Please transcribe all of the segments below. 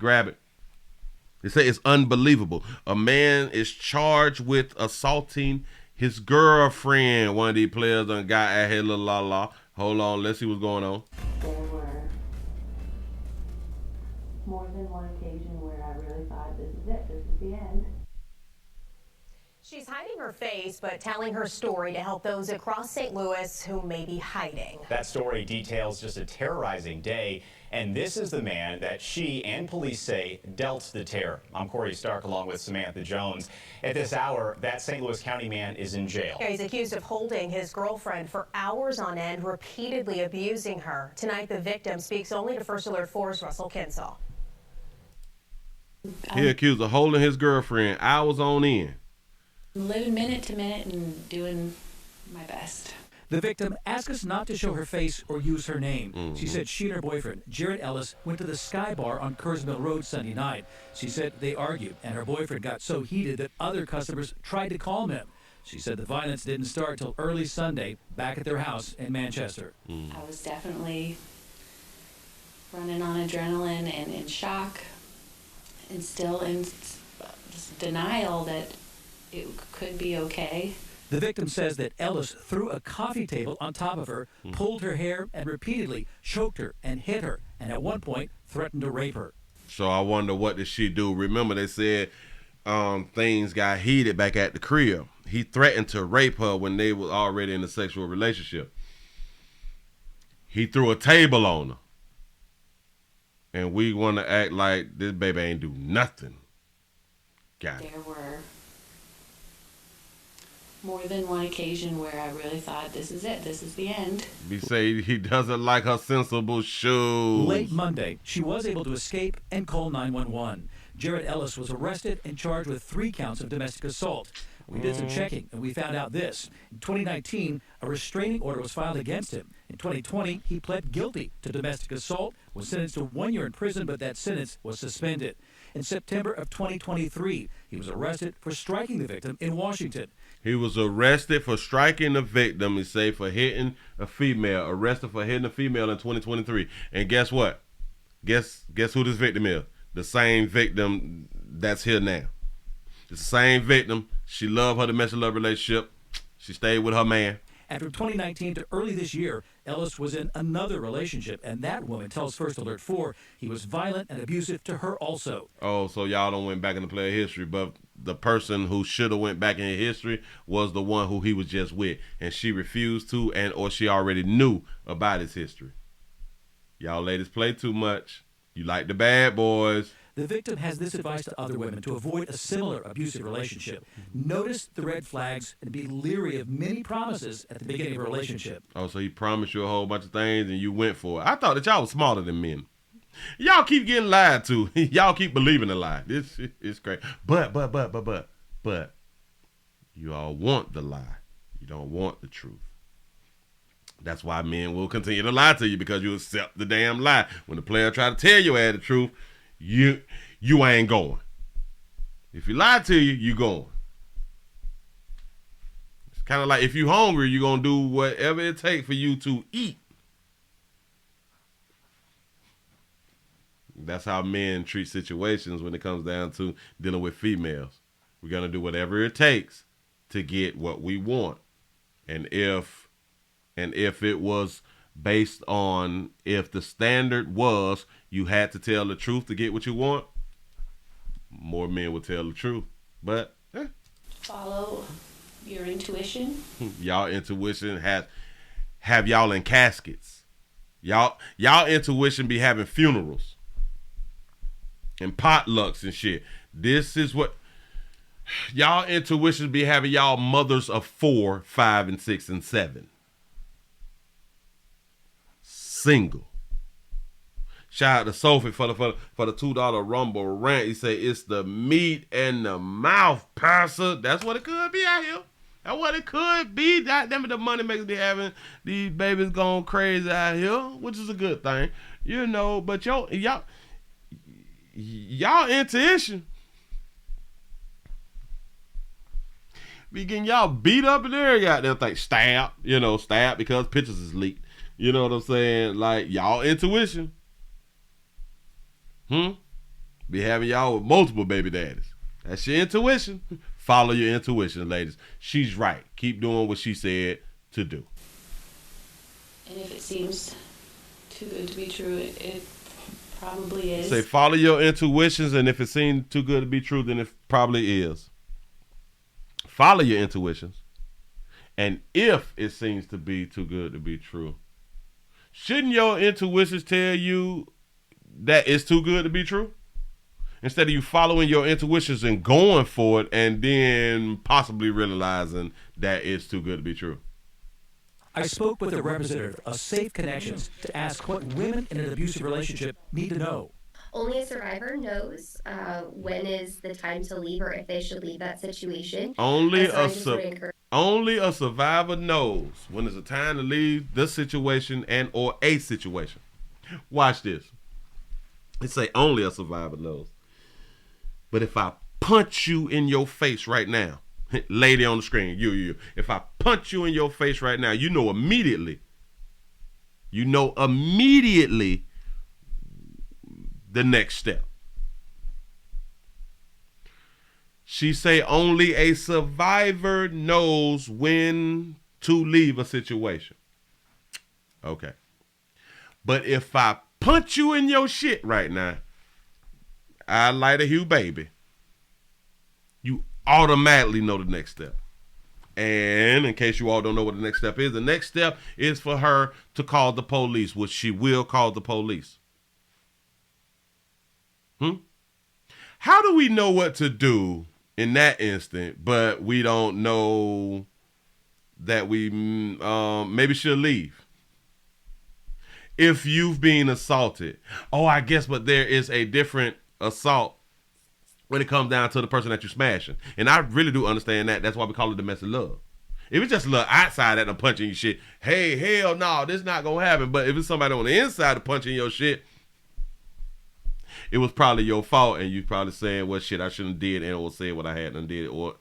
grab it. They say it's unbelievable. A man is charged with assaulting his girlfriend. One of these players done got at here, la la. Hold on, let's see what's going on. There were more than one occasion where I really thought, this is it, this is the end. She's hiding her face, but telling her story to help those across St. Louis who may be hiding. That story details just a terrorizing day, and this is the man that she and police say dealt the terror. I'm Corey Stark along with Samantha Jones. At this hour, that St. Louis County man is in jail. He's accused of holding his girlfriend for hours on end, repeatedly abusing her. Tonight, the victim speaks only to First Alert 4's Russell Kinsall. He accused of holding his girlfriend hours on end. Living minute to minute and doing my best. The victim asked us not to show her face or use her name. She said she and her boyfriend, Jared Ellis, went to the Sky Bar on Kerrs Mill Road Sunday night. She said they argued, and her boyfriend got so heated that other customers tried to calm him. She said the violence didn't start till early Sunday back at their house in Manchester. I was definitely running on adrenaline and in shock and still in denial that it could be okay. The victim says that Ellis threw a coffee table on top of her, pulled her hair, and repeatedly choked her and hit her, and at one point threatened to rape her. So I wonder, what did she do? Remember, they said things got heated back at the crib. He threatened to rape her when they were already in a sexual relationship. He threw a table on her. And we want to act like this baby ain't do nothing. Got it. There were more than one occasion where I really thought, this is it, this is the end. He say he doesn't like her sensible shoes. Late Monday, she was able to escape and call 911. Jared Ellis was arrested and charged with 3 counts of domestic assault. We did some checking, and we found out this. In 2019, a restraining order was filed against him. In 2020, he pled guilty to domestic assault, was sentenced to 1 year in prison, but that sentence was suspended. In September of 2023, he was arrested for striking the victim in Washington. He was arrested for striking the victim, he say, for hitting a female. Arrested for hitting a female in 2023. And guess what? Guess who this victim is? The same victim that's here now. It's the same victim. She loved her domestic love relationship. She stayed with her man. And from 2019 to early this year, Ellis was in another relationship, and that woman tells First Alert 4 he was violent and abusive to her also. Oh, so y'all don't went back in the player history, but the person who should have went back in history was the one who he was just with, and she refused to, or she already knew about his history. Y'all ladies play too much. You like the bad boys. The victim has this advice to other women to avoid a similar abusive relationship. Notice the red flags and be leery of many promises at the beginning of a relationship. Oh, so he promised you a whole bunch of things and you went for it. I thought that y'all was smarter than men. Y'all keep getting lied to. Y'all keep believing the lie. It's crazy. But you all want the lie. You don't want the truth. That's why men will continue to lie to you, because you accept the damn lie. When the player try to tell you the truth, you ain't going. If he lied to you, you going. It's kind of like, if you hungry, you're going to do whatever it takes for you to eat. That's how men treat situations when it comes down to dealing with females. We're going to do whatever it takes to get what we want. And if it was based on, if the standard was you had to tell the truth to get what you want, more men would tell the truth. But Follow your intuition. Y'all intuition have y'all in caskets. Y'all intuition be having funerals and potlucks and shit. This is what y'all intuition be having, y'all mothers of 4, 5, and 6, and 7. Single. Shout out to Sophie for the $2 Rumble rant. He say it's the meat and the mouth, Pastor. That's what it could be out here. That's what it could be. Damn it, the money makers be having these babies going crazy out here, which is a good thing, you know. But y'all intuition be getting y'all beat up in there. Got them think stab because pictures is leaked. You know what I'm saying? Like, y'all intuition. be having y'all with multiple baby daddies. That's your intuition. Follow your intuition, ladies. She's right. Keep doing what she said to do. And if it seems too good to be true, it probably is. Say follow your intuitions, and if it seems too good to be true, then it probably is. Follow your intuitions. And if it seems to be too good to be true, shouldn't your intuitions tell you that it's too good to be true? Instead of you following your intuitions and going for it and then possibly realizing that it's too good to be true. I spoke with a representative of Safe Connections to ask what women in an abusive relationship need to know. Only a survivor knows when is the time to leave or if they should leave that situation. Only a survivor knows when it's a time to leave this situation and or a situation. Watch this. It say only a survivor knows. But if I punch you in your face right now, lady on the screen, you. If I punch you in your face right now, you know immediately the next step. She say only a survivor knows when to leave a situation. Okay. But if I punch you in your shit right now, I light a hue baby, you automatically know the next step. And in case you all don't know what the next step is, the next step is for her to call the police, which she will call the police. How do we know what to do in that instant, but we don't know that we maybe should leave? If you've been assaulted, I guess, but there is a different assault when it comes down to the person that you're smashing. And I really do understand that. That's why we call it domestic love. If it's just a little outside that I'm punching your shit, hey, hell no, this not gonna happen. But if it's somebody on the inside of punching your shit, it was probably your fault, and you probably saying, well, shit, I shouldn't have did and or said what I had done did or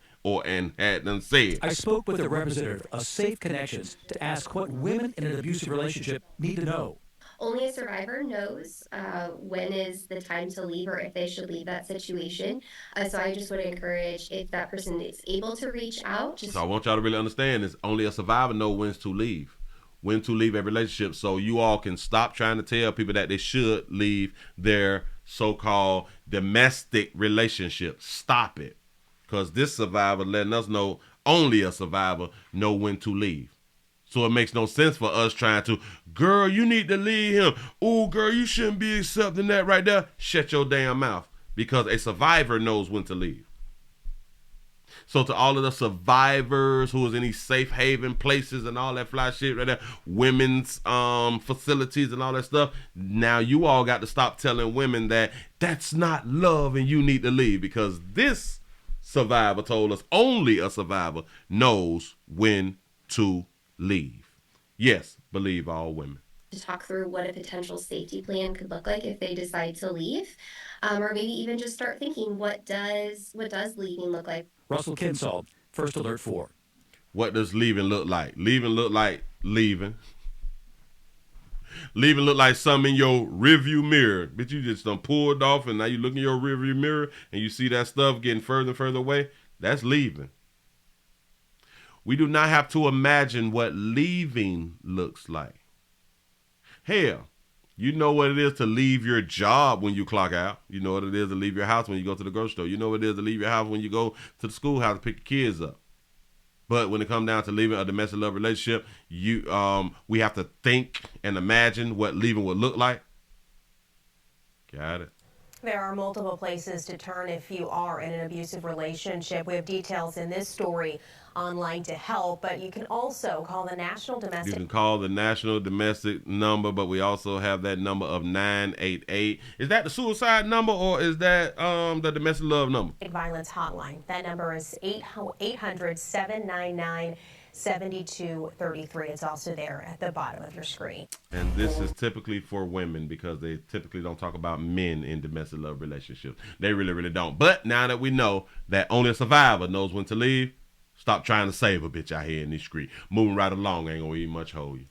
had done said. I spoke with a representative of Safe Connections to ask what women in an abusive relationship need to know. Only a survivor knows when is the time to leave or if they should leave that situation. So I just would encourage, if that person is able to reach out. So I want y'all to really understand this. Only a survivor knows when to leave. When to leave a relationship. So you all can stop trying to tell people that they should leave their so-called domestic relationship. Stop it. Because this survivor letting us know only a survivor know when to leave. So it makes no sense for us trying to, girl, you need to leave him. Oh, girl, you shouldn't be accepting that right there. Shut your damn mouth. Because a survivor knows when to leave. So to all of the survivors who is in these safe haven places and all that fly shit right there, women's facilities and all that stuff, now you all got to stop telling women that that's not love and you need to leave, because this survivor told us only a survivor knows when to leave. Yes, believe all women. To talk through what a potential safety plan could look like if they decide to leave, or maybe even just start thinking, what does leaving look like? Russell Kinsall, First Alert 4. What does leaving look like? Leaving look like leaving. Leaving look like something in your rearview mirror. But you just done pulled off and now you look in your rearview mirror and you see that stuff getting further and further away. That's leaving. We do not have to imagine what leaving looks like. Hell, you know what it is to leave your job when you clock out. You know what it is to leave your house when you go to the grocery store. You know what it is to leave your house when you go to the schoolhouse to pick your kids up. But when it comes down to leaving a domestic love relationship, we have to think and imagine what leaving would look like. Got it. There are multiple places to turn if you are in an abusive relationship. We have details in this story online to help, but you can also call the National Domestic. You can call the National Domestic number, but we also have that number of 988. Is that the suicide number or is that the domestic love number? Violence hotline. That number is 800-799-7233. It's also there at the bottom of your screen. And this is typically for women because they typically don't talk about men in domestic love relationships. They really, really don't. But now that we know that only a survivor knows when to leave, stop trying to save a bitch out here in these streets. Moving right along ain't gonna even much hold you.